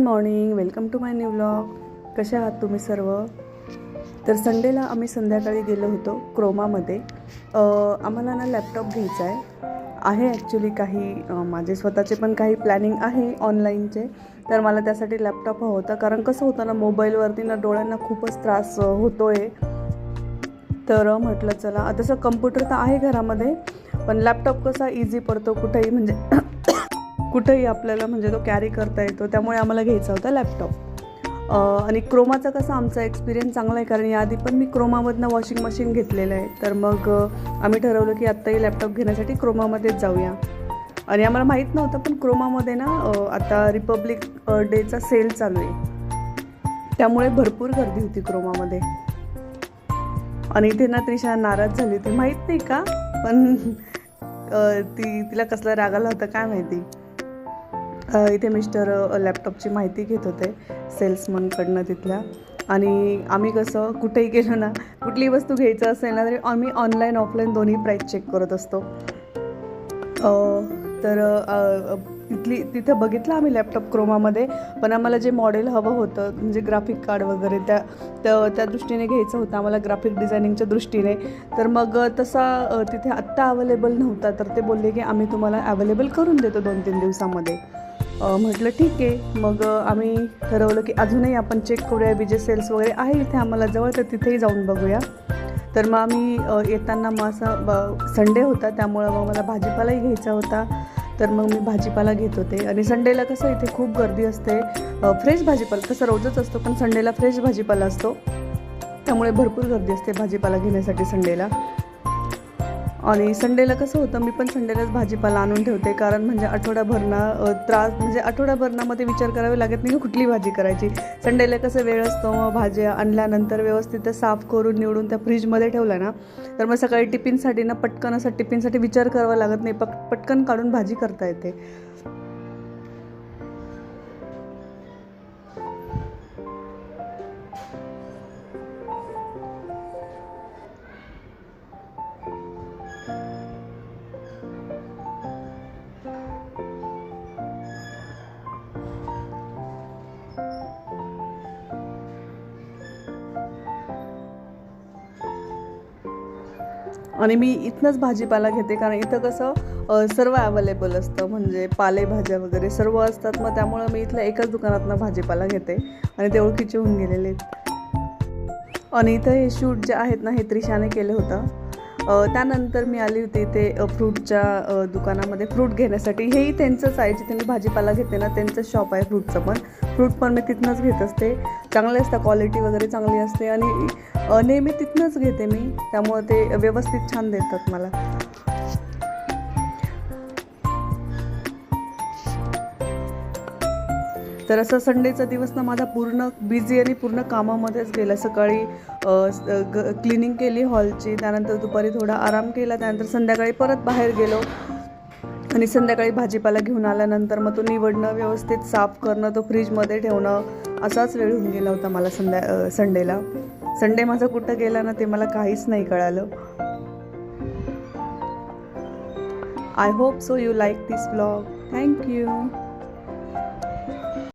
Morning, welcome to my new vlog. कसे आहात तुम्ही सर्व? तर संडेला आम्ही संध्याकाळी गेलो होतो क्रोमामध्ये. आम्हाला ना लॅपटॉप घ्यायचा आहे ॲक्च्युली. काही माझे स्वतःचे पण काही प्लॅनिंग आहे ऑनलाईनचे. तर मला त्यासाठी लॅपटॉप हवा होता, कारण कसं होतं ना, मोबाईलवरती ना डोळ्यांना खूपच त्रास होतो आहे. तर म्हटलं चला, तसं कम्प्युटर तर आहे घरामध्ये, पण लॅपटॉप कसा इझी पडतो कुठेही, म्हणजे कुठेही आपल्याला म्हणजे तो कॅरी करता येतो. त्यामुळे आम्हाला घ्यायचा होता लॅपटॉप. आणि क्रोमाचा कसा आमचा एक्सपिरियन्स चांगला आहे, कारण याआधी पण मी क्रोमामधनं वॉशिंग मशीन घेतलेलं आहे. तर मग आम्ही ठरवलं की आत्ताही लॅपटॉप घेण्यासाठी क्रोमामध्येच जाऊया. आणि आम्हाला माहीत नव्हतं, पण क्रोमामध्ये ना आता रिपब्लिक डेचा सेल चालू आहे, त्यामुळे भरपूर गर्दी होती क्रोमामध्ये. आणि इथे ना त्रिशा नाराज झाली होती, माहीत नाही का, पण तिला कसला राग आला होता काय माहिती. इथे मिस्टर लॅपटॉपची माहिती घेत होते सेल्समनकडनं तिथल्या. आणि आम्ही कसं कुठेही गेलो ना, कुठलीही वस्तू घ्यायचं असेल ना, तरी आम्ही ऑनलाईन ऑफलाईन दोन्ही प्राईस चेक करत असतो. तर तिथं बघितलं आम्ही लॅपटॉप क्रोमामध्ये, पण आम्हाला जे मॉडेल हवं होतं, म्हणजे ग्राफिक कार्ड वगैरे त्या दृष्टीने घ्यायचं होतं आम्हाला, ग्राफिक डिझायनिंगच्या दृष्टीने. तर मग तसा तिथे आत्ता अवेलेबल नव्हता. तर ते बोलले की आम्ही तुम्हाला अवेलेबल करून देतो 2-3 दिवसामध्ये. म्हटलं ठीक आहे. मग आम्ही ठरवलं की अजूनही आपण चेक करूया, विजय सेल्स वगैरे आहे इथे आम्हाला जवळ, तर तिथेही जाऊन बघूया. तर मग आम्ही येताना मग असा संडे होता, त्यामुळं मग मला भाजीपालाही घ्यायचा होता. तर मग मी भाजीपाला घेत होते. आणि संडेला कसं इथे खूप गर्दी असते. फ्रेश भाजीपाला तसं रोजच असतो, पण संडेला फ्रेश भाजीपाला असतो, त्यामुळे भरपूर गर्दी असते भाजीपाला घेण्यासाठी संडेला. आणि संडेला कसं होतं, मी पण संडेलाच भाजीपाला आणून ठेवते, कारण म्हणजे आठवडाभरणामध्ये विचार करावे लागत नाही की कुठली भाजी करायची. संडेला कसं वेळ असतो, मग भाज्या आणल्यानंतर व्यवस्थित साफ करून निवडून त्या फ्रीजमध्ये ठेवल्या ना, तर मग सकाळी टिफिनसाठी ना पटकन असं टिफिनसाठी विचार करावा लागत नाही, पटकन काढून भाजी करता येते. आणि मी इथनंच भाजीपाला घेते, कारण इथं कसं सर्व अवेलेबल असतं, म्हणजे पालेभाज्या वगैरे सर्व असतात. मग त्यामुळं मी इथल्या एकाच दुकानातनं भाजीपाला घेते, आणि ते ओळखीचे होऊन गेलेले आहेत. आणि इथं हे शूट जे आहेत ना, हे त्रिशाने केलं होतं. त्यानंतर मी आली होती इथे फ्रूटच्या दुकानामध्ये फ्रूट घेण्यासाठी. हेही त्यांचंच आहे, जिथे मी भाजीपाला घेते ना, त्यांचंच शॉप आहे फ्रूटचं पण. फ्रूट पण मी तिथनंच घेत असते. चांगले असतं, क्वालिटी वगैरे चांगली असते, आणि नेहमी तिथनंच घेते मी, त्यामुळे ते व्यवस्थित छान देतात मला. तर असं संडेचा दिवस ना माझा पूर्ण बिझी आणि पूर्ण कामामध्येच गेला. सकाळी क्लिनिंग केली हॉलची, त्यानंतर दुपारी थोडा आराम केला, त्यानंतर संध्याकाळी परत बाहेर गेलो. आणि संध्याकाळी भाजीपाला घेऊन आल्यानंतर मग तो निवडणं, व्यवस्थित साफ करणं, तो फ्रीजमध्ये ठेवणं, असाच वेळ होऊन गेला होता मला संडेला. संडे माझा कुठं गेला ना ते मला काहीच नाही कळालं. I hope so you like this vlog. Thank you.